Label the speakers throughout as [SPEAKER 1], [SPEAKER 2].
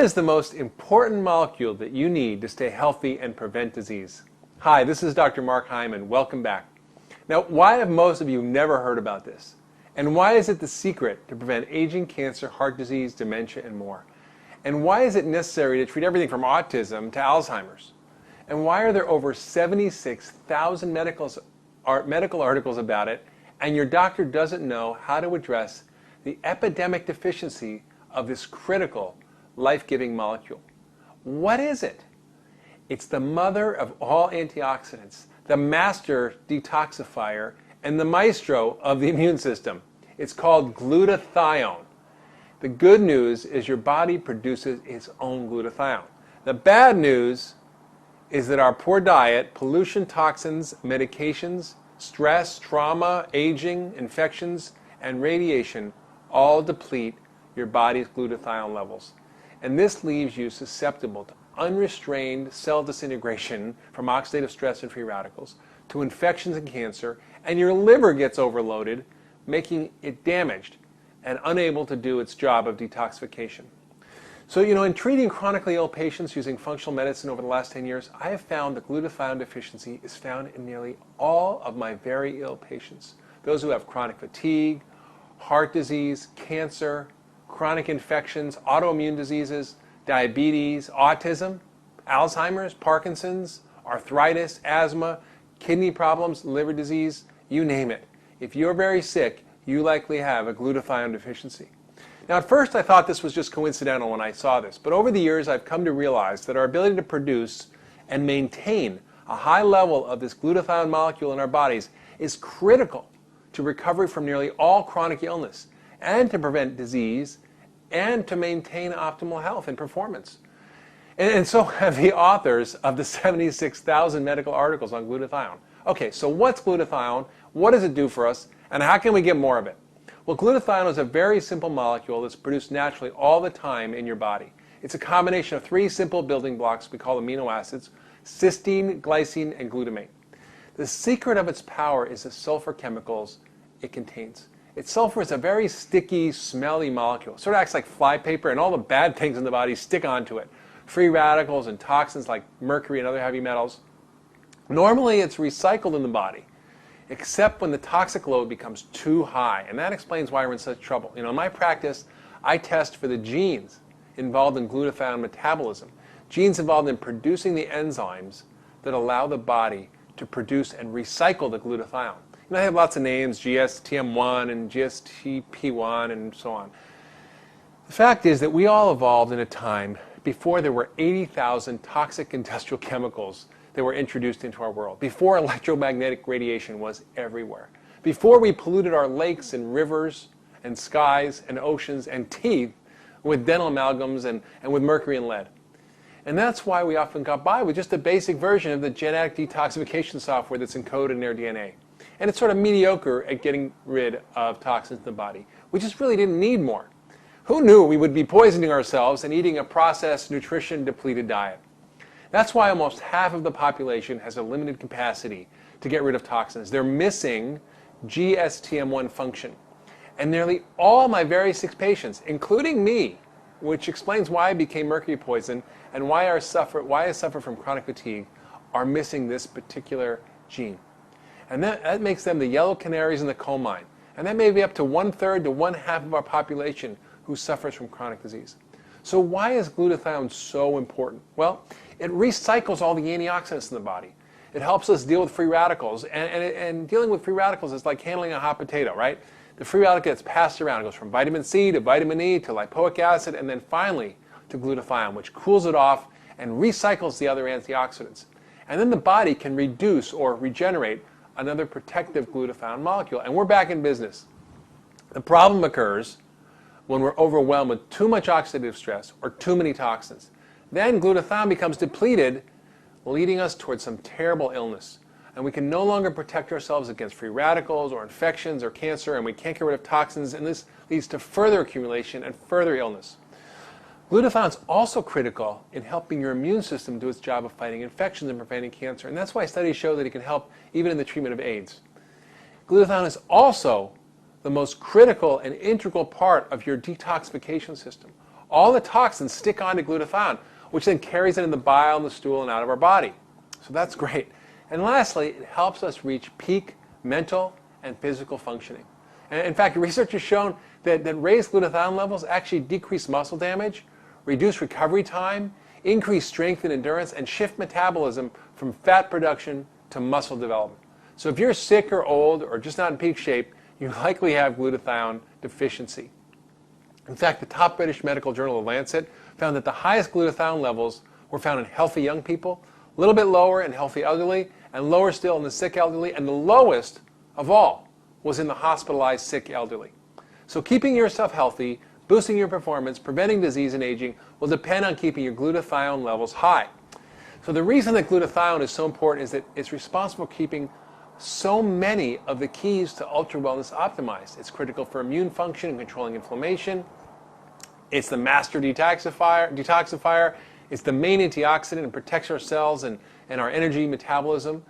[SPEAKER 1] is the most important molecule that you need to stay healthy and prevent disease? Hi, this is Dr. Mark Hyman. Welcome back. Now, why have most of you never heard about this? And why is it the secret to prevent aging, cancer, heart disease, dementia, and more? And why is it necessary to treat everything from autism to Alzheimer's? And why are there over 76,000 medical articles about it, and your doctor doesn't know how to address the epidemic deficiency of this critical, life-giving molecule? What is it? It's the mother of all antioxidants, the master detoxifier, and the maestro of the immune system. It's called glutathione. The good news is your body produces its own glutathione. The bad news is that our poor diet, pollution, toxins, medications, stress, trauma, aging, infections, and radiation all deplete your body's glutathione levels. And this leaves you susceptible to unrestrained cell disintegration from oxidative stress and free radicals, to infections and cancer, and your liver gets overloaded, making it damaged and unable to do its job of detoxification. So, in treating chronically ill patients using functional medicine over the last 10 years, I have found that glutathione deficiency is found in nearly all of my very ill patients. Those who have chronic fatigue, heart disease, cancer, chronic infections, autoimmune diseases, diabetes, autism, Alzheimer's, Parkinson's, arthritis, asthma, kidney problems, liver disease, you name it. If you're very sick, you likely have a glutathione deficiency. Now, at first I thought this was just coincidental when I saw this, but over the years I've come to realize that our ability to produce and maintain a high level of this glutathione molecule in our bodies is critical to recovery from nearly all chronic illness, and to prevent disease, and to maintain optimal health and performance. And so have the authors of the 76,000 medical articles on glutathione. Okay, so what's glutathione? What does it do for us? And how can we get more of it? Well, glutathione is a very simple molecule that's produced naturally all the time in your body. It's a combination of three simple building blocks we call amino acids: cysteine, glycine, and glutamate. The secret of its power is the sulfur chemicals it contains. Sulfur is a very sticky, smelly molecule. It sort of acts like flypaper, and all the bad things in the body stick onto it. Free radicals and toxins like mercury and other heavy metals. Normally it's recycled in the body, except when the toxic load becomes too high, and that explains why we're in such trouble. In my practice, I test for the genes involved in glutathione metabolism, genes involved in producing the enzymes that allow the body to produce and recycle the glutathione. They have lots of names, GSTM1 and GSTP1 and so on. The fact is that we all evolved in a time before there were 80,000 toxic industrial chemicals that were introduced into our world, before electromagnetic radiation was everywhere, before we polluted our lakes and rivers and skies and oceans and teeth with dental amalgams and with mercury and lead. And that's why we often got by with just a basic version of the genetic detoxification software that's encoded in their DNA. And it's sort of mediocre at getting rid of toxins in the body. We just really didn't need more. Who knew we would be poisoning ourselves and eating a processed, nutrition-depleted diet? That's why almost half of the population has a limited capacity to get rid of toxins. They're missing GSTM1 function. And nearly all my very sick patients, including me, which explains why I became mercury poisoned and why I suffer from chronic fatigue, are missing this particular gene. And that makes them the yellow canaries in the coal mine. And that may be up to 1/3 to 1/2 of our population who suffers from chronic disease. So why is glutathione so important? Well, it recycles all the antioxidants in the body. It helps us deal with free radicals. And dealing with free radicals is like handling a hot potato, right? The free radical gets passed around. It goes from vitamin C to vitamin E to lipoic acid, and then finally to glutathione, which cools it off and recycles the other antioxidants. And then the body can reduce or regenerate another protective glutathione molecule, and we're back in business. The problem occurs when we're overwhelmed with too much oxidative stress or too many toxins. Then glutathione becomes depleted, leading us towards some terrible illness. And we can no longer protect ourselves against free radicals or infections or cancer, and we can't get rid of toxins, and this leads to further accumulation and further illness. Glutathione is also critical in helping your immune system do its job of fighting infections and preventing cancer, and that's why studies show that it can help even in the treatment of AIDS. Glutathione is also the most critical and integral part of your detoxification system. all the toxins stick onto glutathione, which then carries it in the bile and the stool and out of our body. So that's great. And lastly, it helps us reach peak mental and physical functioning. And in fact, research has shown that raised glutathione levels actually decrease muscle damage, reduce recovery time, increase strength and endurance, and shift metabolism from fat production to muscle development. So if you're sick or old or just not in peak shape, you likely have glutathione deficiency. In fact, the top British medical journal, The Lancet, found that the highest glutathione levels were found in healthy young people, a little bit lower in healthy elderly, and lower still in the sick elderly, and the lowest of all was in the hospitalized sick elderly. So keeping yourself healthy, boosting your performance, preventing disease and aging will depend on keeping your glutathione levels high. So the reason that glutathione is so important is that it's responsible for keeping so many of the keys to ultra wellness optimized. It's critical for immune function and controlling inflammation. It's the master detoxifier. It's the main antioxidant and protects our cells and our energy metabolism.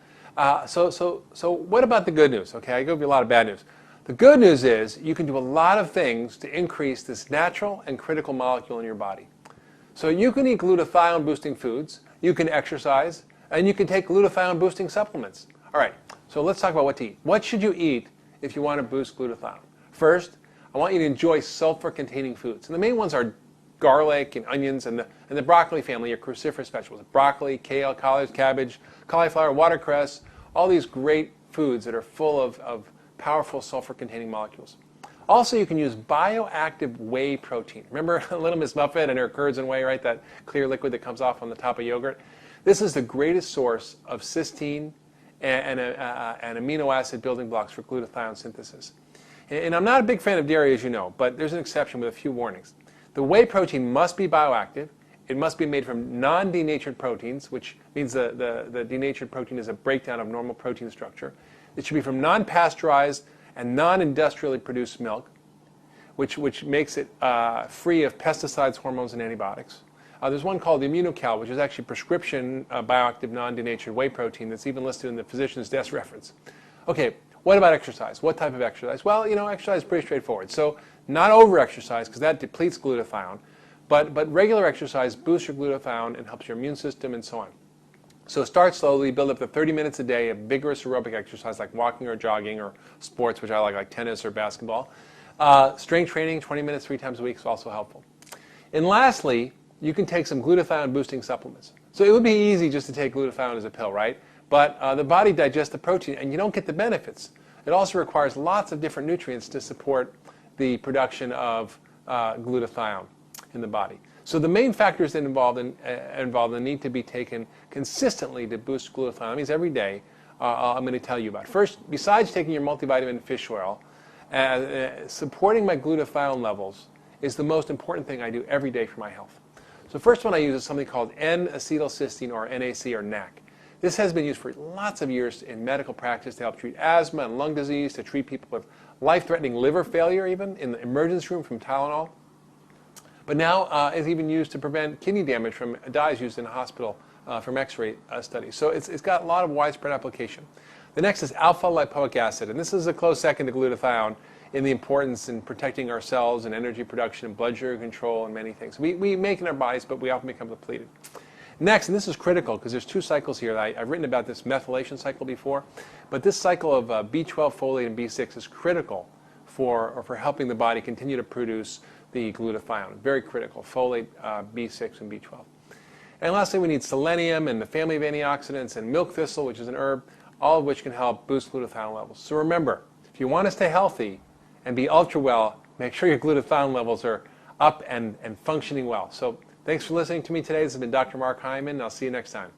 [SPEAKER 1] So what about the good news? Okay, I give you a lot of bad news. The good news is you can do a lot of things to increase this natural and critical molecule in your body. So you can eat glutathione boosting foods, you can exercise, and you can take glutathione boosting supplements. All right, so let's talk about what to eat. What should you eat if you want to boost glutathione? First, I want you to enjoy sulfur-containing foods. And the main ones are garlic and onions and the broccoli family, your cruciferous vegetables. Broccoli, kale, collards, cabbage, cauliflower, watercress, all these great foods that are full of powerful sulfur-containing molecules. Also, you can use bioactive whey protein. Remember Little Miss Muffet and her curds and whey, right? That clear liquid that comes off on the top of yogurt? This is the greatest source of cysteine and amino acid building blocks for glutathione synthesis. And I'm not a big fan of dairy, as you know, but there's an exception with a few warnings. The whey protein must be bioactive. It must be made from non-denatured proteins, which means the denatured protein is a breakdown of normal protein structure. It should be from non-pasteurized and non-industrially produced milk, which makes it free of pesticides, hormones, and antibiotics. There's one called the Immunocal, which is actually prescription bioactive non-denatured whey protein that's even listed in the physician's desk reference. Okay, what about exercise? What type of exercise? Well, exercise is pretty straightforward. So not over-exercise, because that depletes glutathione, but regular exercise boosts your glutathione and helps your immune system and so on. So start slowly, build up to 30 minutes a day of vigorous aerobic exercise like walking or jogging or sports, which I like tennis or basketball. Strength training, 20 minutes 3 times a week is also helpful. And lastly, you can take some glutathione boosting supplements. So it would be easy just to take glutathione as a pill, right? But the body digests the protein and you don't get the benefits. It also requires lots of different nutrients to support the production of glutathione in the body. So the main factors that involved need to be taken consistently to boost glutathione. That means every day I'm going to tell you about. First, besides taking your multivitamin fish oil, supporting my glutathione levels is the most important thing I do every day for my health. So first one I use is something called N-acetylcysteine or NAC or NAC. This has been used for lots of years in medical practice to help treat asthma and lung disease, to treat people with life-threatening liver failure even in the emergency room from Tylenol. But now it's even used to prevent kidney damage from dyes used in a hospital from X-ray studies. So it's got a lot of widespread application. The next is alpha-lipoic acid, and this is a close second to glutathione in the importance in protecting our cells and energy production and blood sugar control and many things. We make in our bodies, but we often become depleted. Next, and this is critical because there's 2 cycles here. I've written about this methylation cycle before, but this cycle of B12, folate, and B6 is critical for helping the body continue to produce the glutathione. Very critical, folate, B6, and B12. And lastly, we need selenium and the family of antioxidants and milk thistle, which is an herb, all of which can help boost glutathione levels. So remember, if you want to stay healthy and be ultra well, make sure your glutathione levels are up and functioning well. So thanks for listening to me today. This has been Dr. Mark Hyman, and I'll see you next time.